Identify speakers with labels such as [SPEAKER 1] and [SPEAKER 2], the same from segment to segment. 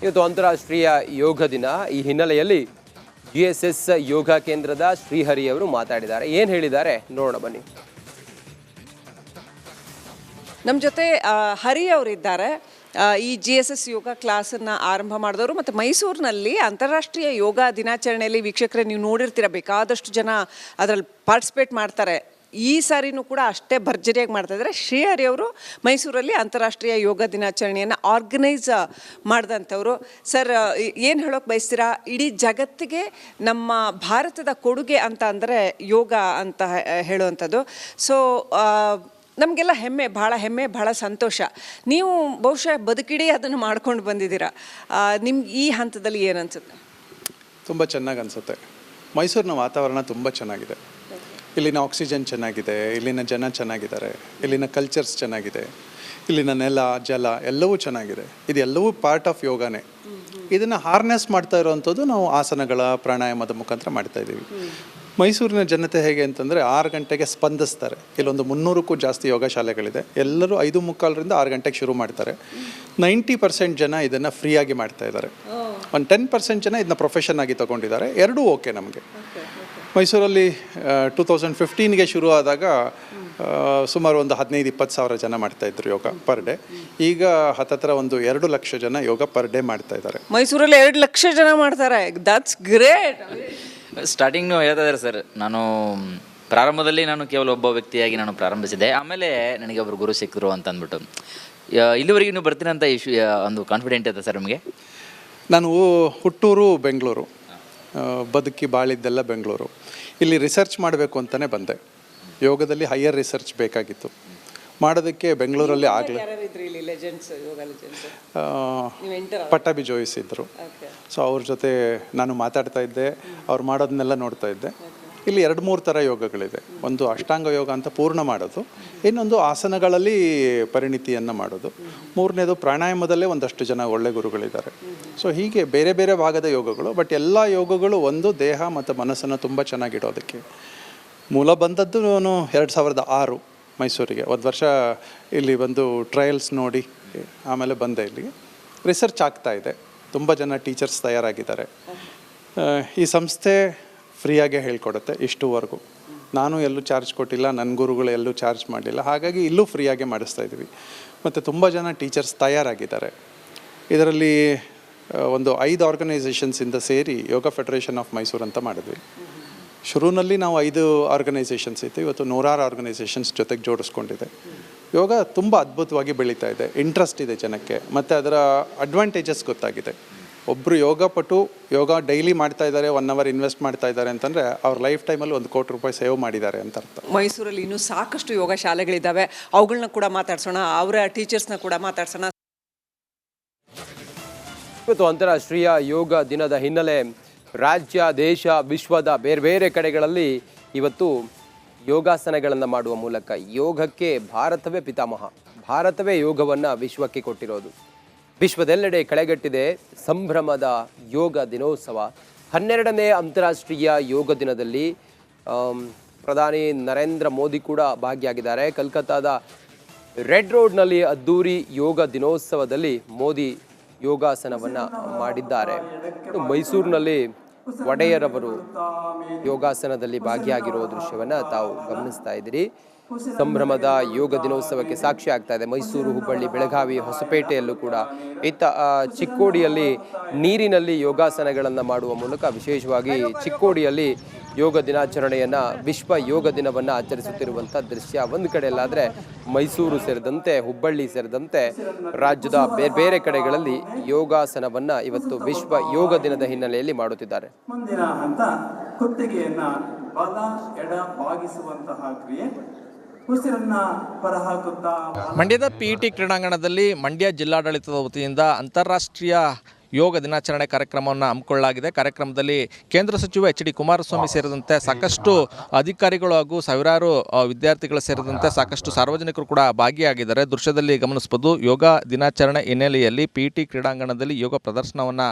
[SPEAKER 1] ಇವತ್ತು ಅಂತಾರಾಷ್ಟ್ರೀಯ ಯೋಗ ದಿನ. ಈ ಹಿನ್ನೆಲೆಯಲ್ಲಿ GSS ಯೋಗ ಕೇಂದ್ರದ ಶ್ರೀಹರಿ ಅವರು ಮಾತಾಡಿದ್ದಾರೆ. ಏನು ಹೇಳಿದ್ದಾರೆ ನೋಡೋಣ ಬನ್ನಿ.
[SPEAKER 2] ನಮ್ಮ ಜೊತೆ ಹರಿ ಅವರಿದ್ದಾರೆ. ಈ GSS ಯೋಗ ಕ್ಲಾಸನ್ನು ಆರಂಭ ಮಾಡಿದವರು ಮತ್ತು ಮೈಸೂರಿನಲ್ಲಿ ಅಂತಾರಾಷ್ಟ್ರೀಯ ಯೋಗ ದಿನಾಚರಣೆಯಲ್ಲಿ ವೀಕ್ಷಕರೇ ನೀವು ನೋಡಿರ್ತೀರ, ಬೇಕಾದಷ್ಟು ಜನ ಅದರಲ್ಲಿ ಪಾರ್ಟಿಸಿಪೇಟ್ ಮಾಡ್ತಾರೆ. ಈ ಸಾರಿನೂ ಕೂಡ ಅಷ್ಟೇ ಭರ್ಜರಿಯಾಗಿ ಮಾಡ್ತಾಯಿದ್ದಾರೆ. ಶ್ರೀಹರಿ ಅವರು ಮೈಸೂರಲ್ಲಿ ಅಂತಾರಾಷ್ಟ್ರೀಯ ಯೋಗ ದಿನಾಚರಣೆಯನ್ನು ಆರ್ಗನೈಸ್ ಮಾಡಿದಂಥವ್ರು. ಸರ್, ಏನು ಹೇಳೋಕೆ ಬಯಸ್ತೀರಾ? ಇಡೀ ಜಗತ್ತಿಗೆ ನಮ್ಮ ಭಾರತದ ಕೊಡುಗೆ ಅಂತ ಅಂದರೆ ಯೋಗ ಅಂತ ಹೇಳುವಂಥದ್ದು. ಸೊ ನಮಗೆಲ್ಲ ಹೆಮ್ಮೆ, ಭಾಳ ಸಂತೋಷ. ನೀವು ಬಹುಶಃ ಬದುಕಿಡೀ ಅದನ್ನು ಮಾಡ್ಕೊಂಡು ಬಂದಿದ್ದೀರಾ. ನಿಮ್ಗೆ ಈ ಹಂತದಲ್ಲಿ ಏನು ಅನಿಸುತ್ತೆ?
[SPEAKER 3] ತುಂಬ ಚೆನ್ನಾಗಿ ಅನಿಸುತ್ತೆ. ಮೈಸೂರಿನ ವಾತಾವರಣ ತುಂಬ ಚೆನ್ನಾಗಿದೆ. ಇಲ್ಲಿನ ಆಕ್ಸಿಜನ್ ಚೆನ್ನಾಗಿದೆ, ಇಲ್ಲಿನ ಜನ ಚೆನ್ನಾಗಿದ್ದಾರೆ, ಇಲ್ಲಿನ ಕಲ್ಚರ್ಸ್ ಚೆನ್ನಾಗಿದೆ, ಇಲ್ಲಿನ ನೆಲ ಜಲ ಎಲ್ಲವೂ ಚೆನ್ನಾಗಿದೆ. ಇದೆಲ್ಲವೂ ಪಾರ್ಟ್ ಆಫ್ ಯೋಗನೇ. ಇದನ್ನು ಹಾರ್ನೆಸ್ ಮಾಡ್ತಾ ಇರೋವಂಥದ್ದು ನಾವು ಆಸನಗಳ ಪ್ರಾಣಾಯಾಮದ ಮುಖಾಂತರ ಮಾಡ್ತಾ ಇದ್ದೀವಿ. ಮೈಸೂರಿನ ಜನತೆ ಹೇಗೆ ಅಂತಂದರೆ 6 ಗಂಟೆಗೆ ಸ್ಪಂದಿಸ್ತಾರೆ. ಇಲ್ಲೊಂದು 300ಕ್ಕೂ ಜಾಸ್ತಿ ಯೋಗ ಶಾಲೆಗಳಿದೆ. ಎಲ್ಲರೂ 5:45ರಿಂದ 6 ಗಂಟೆಗೆ ಶುರು ಮಾಡ್ತಾರೆ. 90% ಜನ ಇದನ್ನು ಫ್ರೀಯಾಗಿ ಮಾಡ್ತಾ ಇದ್ದಾರೆ. ಒಂದು 10% ಜನ ಇದನ್ನ ಪ್ರೊಫೆಷನ್ ಆಗಿ ತೊಗೊಂಡಿದ್ದಾರೆ. ಎರಡೂ ಓಕೆ ನಮಗೆ. ಮೈಸೂರಲ್ಲಿ 2015ಗೆ ಶುರು ಆದಾಗ ಸುಮಾರು ಒಂದು 15-20 ಸಾವಿರ ಜನ ಮಾಡ್ತಾಯಿದ್ರು ಯೋಗ ಪರ್ ಡೇ. ಈಗ ಹತ್ತತ್ರ ಒಂದು 2 ಲಕ್ಷ ಜನ ಯೋಗ ಪರ್ ಡೇ ಮಾಡ್ತಾ ಇದ್ದಾರೆ.
[SPEAKER 2] ಮೈಸೂರಲ್ಲಿ 2 ಲಕ್ಷ ಜನ ಮಾಡ್ತಾರೆ. That's great.
[SPEAKER 4] ಸ್ಟಾರ್ಟಿಂಗ್ ಹೇಳ್ತಾ ಇದ್ದಾರೆ ಸರ್. ನಾನು ಪ್ರಾರಂಭದಲ್ಲಿ ಕೇವಲ ಒಬ್ಬ ವ್ಯಕ್ತಿಯಾಗಿ ಪ್ರಾರಂಭಿಸಿದೆ. ಆಮೇಲೆ ನನಗೆ ಒಬ್ಬರು ಗುರು ಸಿಕ್ಕರು ಅಂತ ಅಂದ್ಬಿಟ್ಟು ಇಲ್ಲಿವರೆಗೆ ನೀವು ಬರ್ತೀನಿ ಅಂತ ಒಂದು ಕಾನ್ಫಿಡೆಂಟ್ ಇದೆ ಸರ್ ನಿಮಗೆ?
[SPEAKER 3] ನಾನು ಹುಟ್ಟೂರು ಬೆಂಗಳೂರು, ಬದುಕಿ ಬಾಳಿದ್ದೆಲ್ಲ ಬೆಂಗಳೂರು. ಇಲ್ಲಿ ರಿಸರ್ಚ್ ಮಾಡಬೇಕು ಅಂತಲೇ ಬಂದೆ. ಯೋಗದಲ್ಲಿ ಹೈಯರ್ ರಿಸರ್ಚ್ ಬೇಕಾಗಿತ್ತು. ಮಾಡೋದಕ್ಕೆ ಬೆಂಗಳೂರಲ್ಲಿ ಆಗಲಿ ಪಟ್ಟಾಭಿ ಜೋಯಿಸ್ ಇದ್ದರು. ಸೊ ಅವ್ರ ಜೊತೆ ನಾನು ಮಾತಾಡ್ತಾ ಇದ್ದೆ, ಅವ್ರು ಮಾಡೋದನ್ನೆಲ್ಲ ನೋಡ್ತಾ ಇದ್ದೆ. ಇಲ್ಲಿ 2-3 ಥರ ಯೋಗಗಳಿದೆ. ಒಂದು ಅಷ್ಟಾಂಗ ಯೋಗ ಅಂತ ಪೂರ್ಣ ಮಾಡೋದು, ಇನ್ನೊಂದು ಆಸನಗಳಲ್ಲಿ ಪರಿಣಿತಿಯನ್ನು ಮಾಡೋದು, ಮೂರನೇದು ಪ್ರಾಣಾಯಾಮದಲ್ಲೇ ಒಂದಷ್ಟು ಜನ ಒಳ್ಳೆ ಗುರುಗಳಿದ್ದಾರೆ. ಸೊ ಹೀಗೆ ಬೇರೆ ಬೇರೆ ಭಾಗದ ಯೋಗಗಳು. ಬಟ್ ಎಲ್ಲ ಯೋಗಗಳು ಒಂದು ದೇಹ ಮತ್ತು ಮನಸ್ಸನ್ನು ತುಂಬ ಚೆನ್ನಾಗಿಡೋದಕ್ಕೆ. ಮೂಲ ಬಂದದ್ದು ನಾನು 2006 ಮೈಸೂರಿಗೆ. ಒಂದು ವರ್ಷ ಇಲ್ಲಿ ಬಂದು ಟ್ರಯಲ್ಸ್ ನೋಡಿ ಆಮೇಲೆ ಬಂದೆ ಇಲ್ಲಿಗೆ. ರಿಸರ್ಚ್ ಆಗ್ತಾ ಇದೆ, ತುಂಬ ಜನ ಟೀಚರ್ಸ್ ತಯಾರಾಗಿದ್ದಾರೆ. ಈ ಸಂಸ್ಥೆ ಫ್ರೀಯಾಗೇ ಹೇಳ್ಕೊಡುತ್ತೆ ಇಷ್ಟುವರೆಗೂ. ನಾನು ಎಲ್ಲೂ ಚಾರ್ಜ್ ಕೊಟ್ಟಿಲ್ಲ, ನನ್ನ ಗುರುಗಳು ಎಲ್ಲೂ ಚಾರ್ಜ್ ಮಾಡಲಿಲ್ಲ. ಹಾಗಾಗಿ ಇಲ್ಲೂ ಫ್ರೀಯಾಗೆ ಮಾಡಿಸ್ತಾ ಇದ್ವಿ. ಮತ್ತು ತುಂಬ ಜನ ಟೀಚರ್ಸ್ ತಯಾರಾಗಿದ್ದಾರೆ. ಇದರಲ್ಲಿ ಒಂದು 5 ಆರ್ಗನೈಸೇಷನ್ಸಿಂದ ಸೇರಿ ಯೋಗ ಫೆಡರೇಷನ್ ಆಫ್ ಮೈಸೂರು ಅಂತ ಮಾಡಿದ್ವಿ. ಶುರುವಿನಲ್ಲಿ ನಾವು 5 ಆರ್ಗನೈಸೇಷನ್ಸ್ ಇತ್ತು. ಇವತ್ತು 100 ಆರ್ಗನೈಸೇಷನ್ಸ್ ಜೊತೆಗೆ ಜೋಡಿಸ್ಕೊಂಡಿದೆ. ಯೋಗ ತುಂಬ ಅದ್ಭುತವಾಗಿ ಬೆಳೀತಾ ಇದೆ. ಇಂಟ್ರೆಸ್ಟ್ ಇದೆ ಜನಕ್ಕೆ, ಮತ್ತು ಅದರ ಅಡ್ವಾಂಟೇಜಸ್ ಗೊತ್ತಾಗಿದೆ. ಒಬ್ಬರು ಯೋಗ ಡೈಲಿ ಮಾಡ್ತಾ ಇದ್ದಾರೆ, 1 ಅವರ್ ಇನ್ವೆಸ್ಟ್ ಮಾಡ್ತಾ ಇದ್ದಾರೆ ಅಂತಂದರೆ ಅವ್ರ ಲೈಫ್ ಟೈಮಲ್ಲಿ 1 ಕೋಟಿ ರೂಪಾಯಿ ಸೇವ್ ಮಾಡಿದ್ದಾರೆ ಅಂತ ಅರ್ಥ.
[SPEAKER 2] ಮೈಸೂರಲ್ಲಿ ಇನ್ನೂ ಸಾಕಷ್ಟು ಯೋಗ ಶಾಲೆಗಳಿದ್ದಾವೆ. ಅವುಗಳನ್ನ ಕೂಡ ಮಾತಾಡ್ಸೋಣ, ಅವರ ಟೀಚರ್ಸ್ನ ಕೂಡ ಮಾತಾಡ್ಸೋಣ.
[SPEAKER 1] ಇವತ್ತು ಅಂತಾರಾಷ್ಟ್ರೀಯ ಯೋಗ ದಿನದ ಹಿನ್ನೆಲೆ ರಾಜ್ಯ, ದೇಶ, ವಿಶ್ವದ ಬೇರೆ ಬೇರೆ ಕಡೆಗಳಲ್ಲಿ ಇವತ್ತು ಯೋಗಾಸನಗಳನ್ನು ಮಾಡುವ ಮೂಲಕ ಯೋಗಕ್ಕೆ ಭಾರತವೇ ಪಿತಾಮಹ, ಭಾರತವೇ ಯೋಗವನ್ನು ವಿಶ್ವಕ್ಕೆ ಕೊಟ್ಟಿರೋದು. ವಿಶ್ವದೆಲ್ಲೆಡೆ ಕಳೆಗಟ್ಟಿದೆ ಸಂಭ್ರಮದ ಯೋಗ ದಿನೋತ್ಸವ. 12ನೇ ಅಂತಾರಾಷ್ಟ್ರೀಯ ಯೋಗ ದಿನದಲ್ಲಿ ಪ್ರಧಾನಿ ನರೇಂದ್ರ ಮೋದಿ ಕೂಡ ಭಾಗಿಯಾಗಿದ್ದಾರೆ. ಕಲ್ಕತ್ತಾದ ರೆಡ್ ರೋಡ್ನಲ್ಲಿ ಅದ್ದೂರಿ ಯೋಗ ದಿನೋತ್ಸವದಲ್ಲಿ ಮೋದಿ ಯೋಗಾಸನವನ್ನು ಮಾಡಿದ್ದಾರೆ. ಮೈಸೂರಿನಲ್ಲಿ ಒಡೆಯರವರು ಯೋಗಾಸನದಲ್ಲಿ ಭಾಗಿಯಾಗಿರೋ ದೃಶ್ಯವನ್ನು ತಾವು ಗಮನಿಸ್ತಾ ಇದ್ದೀರಿ. ಸಂಭ್ರಮದ ಯೋಗ ದಿನೋತ್ಸವಕ್ಕೆ ಸಾಕ್ಷಿ ಆಗ್ತಾ ಇದೆ. ಮೈಸೂರು, ಹುಬ್ಬಳ್ಳಿ, ಬೆಳಗಾವಿ, ಹೊಸಪೇಟೆಯಲ್ಲೂ ಕೂಡ ಚಿಕ್ಕೋಡಿಯಲ್ಲಿ ನೀರಿನಲ್ಲಿ ಯೋಗಾಸನಗಳನ್ನು ಮಾಡುವ ಮೂಲಕ ವಿಶೇಷವಾಗಿ ಚಿಕ್ಕೋಡಿಯಲ್ಲಿ ಯೋಗ ದಿನಾಚರಣೆಯನ್ನು, ವಿಶ್ವ ಯೋಗ ದಿನವನ್ನು ಆಚರಿಸುತ್ತಿರುವಂಥ ದೃಶ್ಯ ಒಂದು ಕಡೆಯಲ್ಲಾದರೆ, ಮೈಸೂರು ಸೇರಿದಂತೆ ಹುಬ್ಬಳ್ಳಿ ಸೇರಿದಂತೆ ರಾಜ್ಯದ ಬೇರೆ ಬೇರೆ ಕಡೆಗಳಲ್ಲಿ ಯೋಗಾಸನವನ್ನು ಇವತ್ತು ವಿಶ್ವ ಯೋಗ ದಿನದ ಹಿನ್ನೆಲೆಯಲ್ಲಿ ಮಾಡುತ್ತಿದ್ದಾರೆ.
[SPEAKER 5] ಮುಂದಿನ ಹಂತ ಕುತ್ತಿಗೆಯನ್ನು ಬಲ ಎಡ ಬಾಗಿಸುವಂತಹ ಕ್ರಿಯೆ.
[SPEAKER 6] ಮಂಡ್ಯದ PET ಕ್ರೀಡಾಂಗಣದಲ್ಲಿ ಮಂಡ್ಯ ಜಿಲ್ಲಾಡಳಿತದ ವತಿಯಿಂದ ಅಂತಾರಾಷ್ಟ್ರೀಯ ಯೋಗ ದಿನಾಚರಣೆ ಕಾರ್ಯಕ್ರಮವನ್ನು ಹಮ್ಮಿಕೊಳ್ಳಲಾಗಿದೆ. ಕಾರ್ಯಕ್ರಮದಲ್ಲಿ ಕೇಂದ್ರ ಸಚಿವ HD ಕುಮಾರಸ್ವಾಮಿ ಸೇರಿದಂತೆ ಸಾಕಷ್ಟು ಅಧಿಕಾರಿಗಳು ಹಾಗೂ ಸಾವಿರಾರು ವಿದ್ಯಾರ್ಥಿಗಳು ಸೇರಿದಂತೆ ಸಾಕಷ್ಟು ಸಾರ್ವಜನಿಕರು ಕೂಡ ಭಾಗಿಯಾಗಿದ್ದಾರೆ. ದೃಶ್ಯದಲ್ಲಿ ಗಮನಿಸಬಹುದು. ಯೋಗ ದಿನಾಚರಣೆ ಹಿನ್ನೆಲೆಯಲ್ಲಿ PET ಕ್ರೀಡಾಂಗಣದಲ್ಲಿ ಯೋಗ ಪ್ರದರ್ಶನವನ್ನು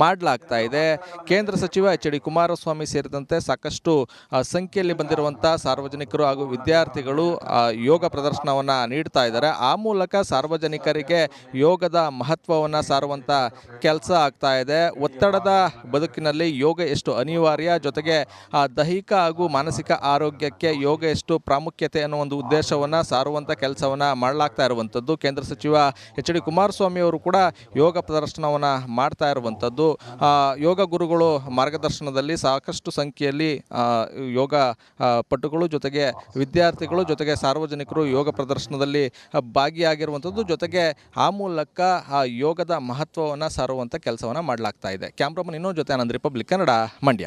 [SPEAKER 6] ಮಾಡಲಾಗ್ತಾ ಇದೆ. ಕೇಂದ್ರ ಸಚಿವ HD ಕುಮಾರಸ್ವಾಮಿ ಸೇರಿದಂತೆ ಸಾಕಷ್ಟು ಸಂಖ್ಯೆಯಲ್ಲಿ ಬಂದಿರುವಂಥ ಸಾರ್ವಜನಿಕರು ಹಾಗೂ ವಿದ್ಯಾರ್ಥಿಗಳು ಯೋಗ ಪ್ರದರ್ಶನವನ್ನು ನೀಡ್ತಾ ಇದ್ದಾರೆ. ಆ ಮೂಲಕ ಸಾರ್ವಜನಿಕರಿಗೆ ಯೋಗದ ಮಹತ್ವವನ್ನು ಸಾರುವಂಥ ಕೆಲಸ ಕೆಲಸ ಆಗ್ತಾ ಇದೆ. ಒತ್ತಡದ ಬದುಕಿನಲ್ಲಿ ಯೋಗ ಎಷ್ಟು ಅನಿವಾರ್ಯ, ಜೊತೆಗೆ ದೈಹಿಕ ಹಾಗೂ ಮಾನಸಿಕ ಆರೋಗ್ಯಕ್ಕೆ ಯೋಗ ಎಷ್ಟು ಪ್ರಾಮುಖ್ಯತೆ ಅನ್ನೋ ಒಂದು ಉದ್ದೇಶವನ್ನು ಸಾರುವಂಥ ಕೆಲಸವನ್ನು ಮಾಡಲಾಗ್ತಾ ಇರುವಂಥದ್ದು. ಕೇಂದ್ರ ಸಚಿವ ಎಚ್ ಡಿ ಕುಮಾರಸ್ವಾಮಿ ಅವರು ಕೂಡ ಯೋಗ ಪ್ರದರ್ಶನವನ್ನು ಮಾಡ್ತಾ ಇರುವಂಥದ್ದು. ಯೋಗ ಗುರುಗಳು ಮಾರ್ಗದರ್ಶನದಲ್ಲಿ ಸಾಕಷ್ಟು ಸಂಖ್ಯೆಯಲ್ಲಿ ಯೋಗ ಪಟುಗಳು, ಜೊತೆಗೆ ವಿದ್ಯಾರ್ಥಿಗಳು, ಜೊತೆಗೆ ಸಾರ್ವಜನಿಕರು ಯೋಗ ಪ್ರದರ್ಶನದಲ್ಲಿ ಭಾಗಿಯಾಗಿರುವಂಥದ್ದು. ಜೊತೆಗೆ ಆ ಮೂಲಕ ಯೋಗದ ಮಹತ್ವವನ್ನು ಸಾರುವಂಥ ಕೆಲಸವನ್ನು ಮಾಡಲಾಗ್ತಾ ಇದೆ. ಕ್ಯಾಮ್ರಾಮನ್ ಇನ್ನೊಂದು ಜೊತೆ ಆನಂದ್, ರಿಪಬ್ಲಿಕ್ ಕನ್ನಡ, ಮಂಡ್ಯ.